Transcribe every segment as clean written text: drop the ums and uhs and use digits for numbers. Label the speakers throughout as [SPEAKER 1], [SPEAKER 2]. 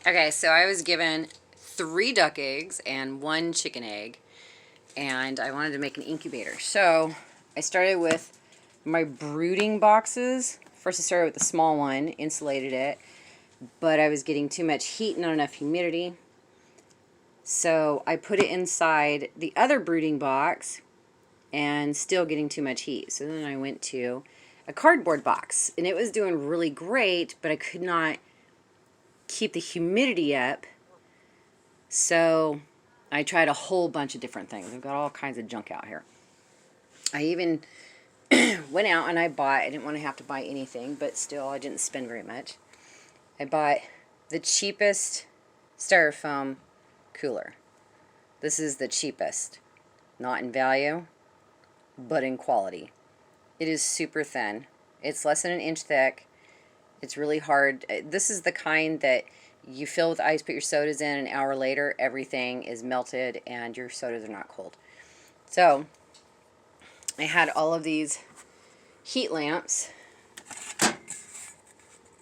[SPEAKER 1] Okay, so I was given 3 duck eggs and 1 chicken egg, and I wanted to make an incubator. So I started with my brooding boxes. First I started with the small one, insulated it, but I was getting too much heat, not enough humidity. So I put it inside the other brooding box and still getting too much heat. So then I went to a cardboard box, and it was doing really great, but I could not keep the humidity up. So I tried a whole bunch of different things. I've got all kinds of junk out here. I even went out and I didn't want to have to buy anything, but still I didn't spend very much. I bought the cheapest styrofoam cooler. This is the cheapest. Not in value, but in quality. It is super thin. It's less than an inch thick. It's really hard. This is the kind that you fill with ice, put your sodas in, an hour later, everything is melted and your sodas are not cold. So, I had all of these heat lamps,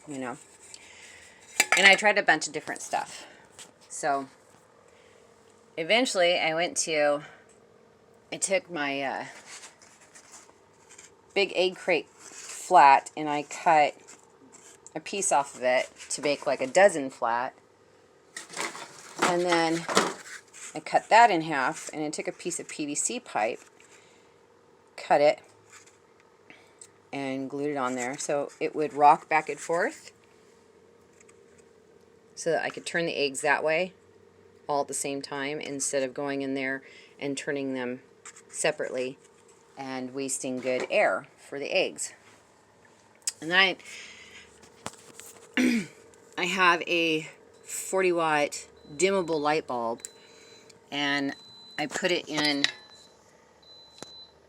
[SPEAKER 1] you know, and I tried a bunch of different stuff. So, eventually I took my big egg crate flat and I cut a piece off of it to make like a dozen flat. And then I cut that in half, and I took a piece of PVC pipe, cut it, and glued it on there so it would rock back and forth so that I could turn the eggs that way all at the same time instead of going in there and turning them separately and wasting good air for the eggs. And then I have a 40-watt dimmable light bulb, and I put it in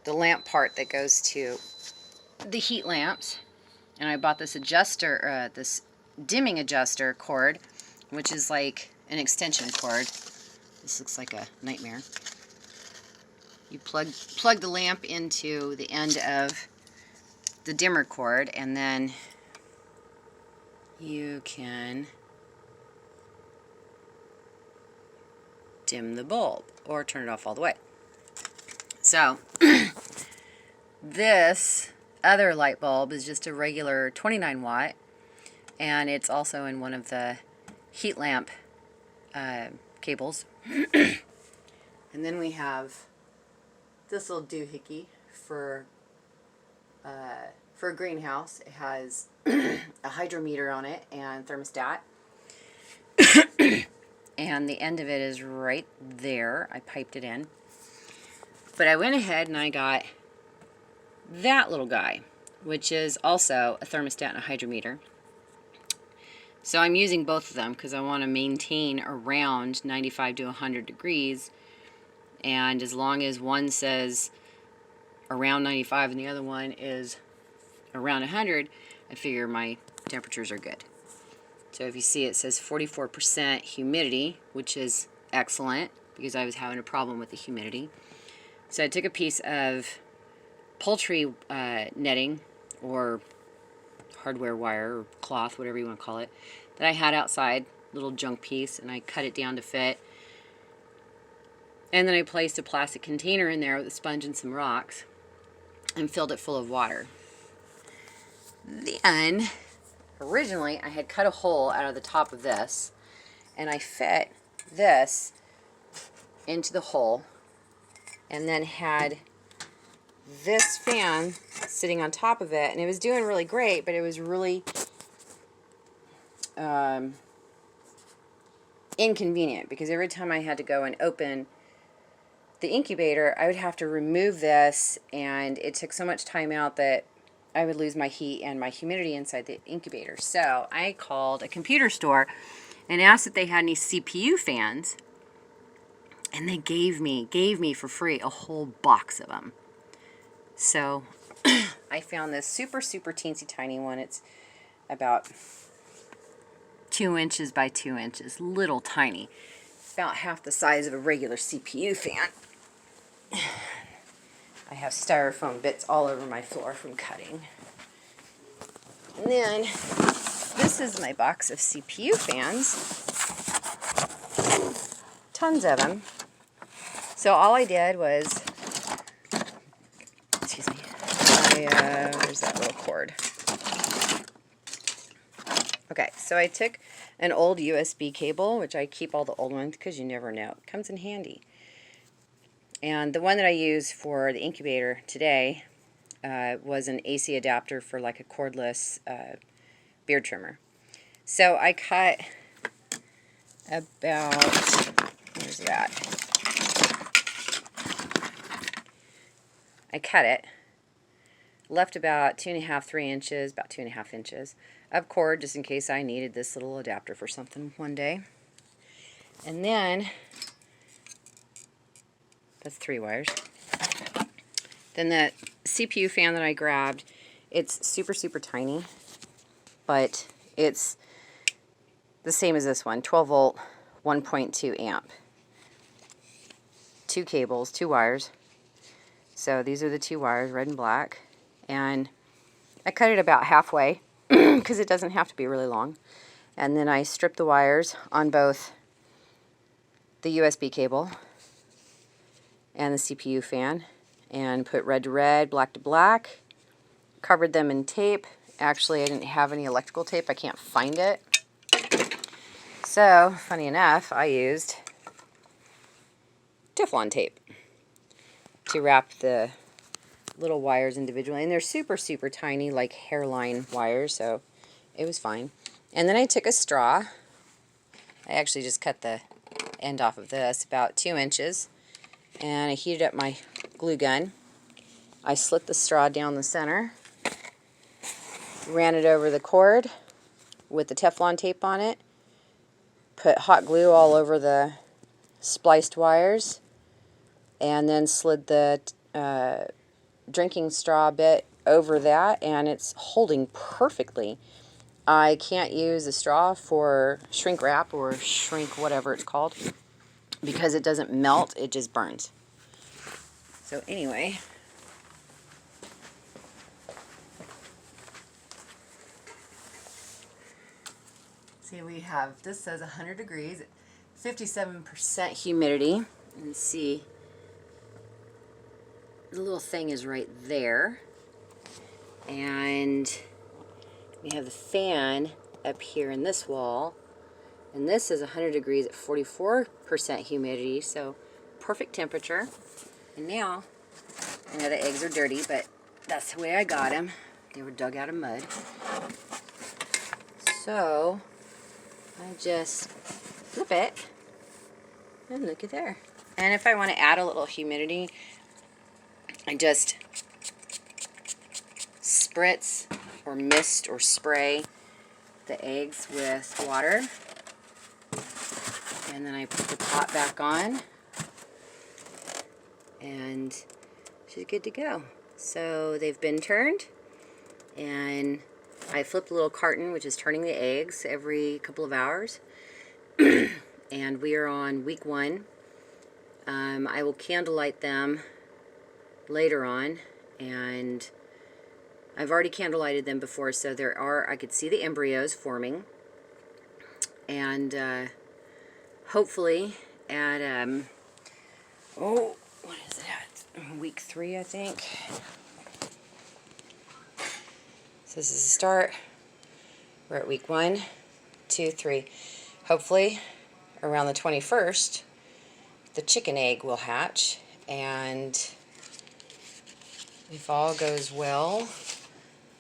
[SPEAKER 1] the lamp part that goes to the heat lamps, and I bought this adjuster, this dimming adjuster cord, which is like an extension cord. This looks like a nightmare. You plug the lamp into the end of the dimmer cord, and then you can dim the bulb or turn it off all the way. So this other light bulb is just a regular 29 watt, and it's also in one of the heat lamp cables. And then we have this little doohickey for a greenhouse. It has a hydrometer on it and thermostat. And the end of it is right there. I piped it in. But I went ahead and I got that little guy, which is also a thermostat and a hydrometer. So I'm using both of them because I want to maintain around 95 to 100 degrees. And as long as one says around 95 and the other one is around 100, I figure my temperatures are good. So if you see, it says 44% humidity, which is excellent because I was having a problem with the humidity. So I took a piece of poultry netting or hardware wire or cloth, whatever you want to call it, that I had outside, little junk piece, and I cut it down to fit. And then I placed a plastic container in there with a sponge and some rocks and filled it full of water. Then, originally, I had cut a hole out of the top of this, and I fit this into the hole, and then had this fan sitting on top of it, and it was doing really great, but it was really inconvenient because every time I had to go and open the incubator, I would have to remove this, and it took so much time out that I would lose my heat and my humidity inside the incubator. So I called a computer store and asked if they had any CPU fans, and they gave me for free a whole box of them. So I found this super teensy tiny one. It's about 2 inches by 2 inches, little tiny, about half the size of a regular CPU fan. I have styrofoam bits all over my floor from cutting. And then this is my box of CPU fans. Tons of them. So all I did was, excuse me, where's that little cord? Okay, so I took an old USB cable, which I keep all the old ones because you never know. It comes in handy. And the one that I use for the incubator today was an AC adapter for like a cordless beard trimmer. So I cut about, where's that? I cut it, left about 2.5, 3 inches, about 2.5 inches of cord just in case I needed this little adapter for something one day. And then, that's 3 wires. Then the CPU fan that I grabbed, it's super, super tiny, but it's the same as this one, 12 volt, 1.2 amp. 2 cables, 2 wires. So these are the 2 wires, red and black. And I cut it about halfway because it doesn't have to be really long. And then I stripped the wires on both the USB cable and the CPU fan and put red to red, black to black, covered them in tape. Actually, I didn't have any electrical tape. I can't find it. So, funny enough, I used Teflon tape to wrap the little wires individually. And they're super, super tiny, like hairline wires, so it was fine. And then I took a straw. I actually just cut the end off of this, about 2 inches. And I heated up my glue gun. I slit the straw down the center, ran it over the cord with the Teflon tape on it, put hot glue all over the spliced wires, and then slid the drinking straw bit over that, and it's holding perfectly. I can't use a straw for shrink wrap or shrink whatever it's called because it doesn't melt, it just burns. So anyway, see, we have, this says 100 degrees, 57% humidity, and see, the little thing is right there, and we have the fan up here in this wall, and this is 100 degrees at 44% humidity, so perfect temperature. And now, I know the eggs are dirty, but that's the way I got them. They were dug out of mud. So, I just flip it, and look at there. And if I want to add a little humidity, I just spritz or mist or spray the eggs with water. And then I put the pot back on. And she's good to go. So they've been turned, and I flipped a little carton, which is turning the eggs every couple of hours. And we are on week 1. I will candlelight them later on, and I've already candlelighted them before, so I could see the embryos forming, and hopefully at what is it at? Week 3, I think. So this is the start. We're at week 1, 2, 3. Hopefully around the 21st, the chicken egg will hatch, and if all goes well,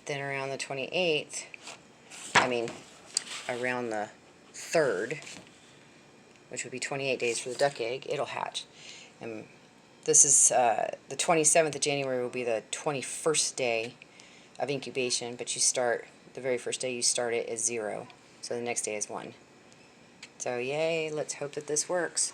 [SPEAKER 1] then around the 28th, around the 3rd, which would be 28 days for the duck egg, it'll hatch. And this is the 27th of January will be the 21st day of incubation, but you start, the very first day you start it is 0, so the next day is 1. So yay, let's hope that this works.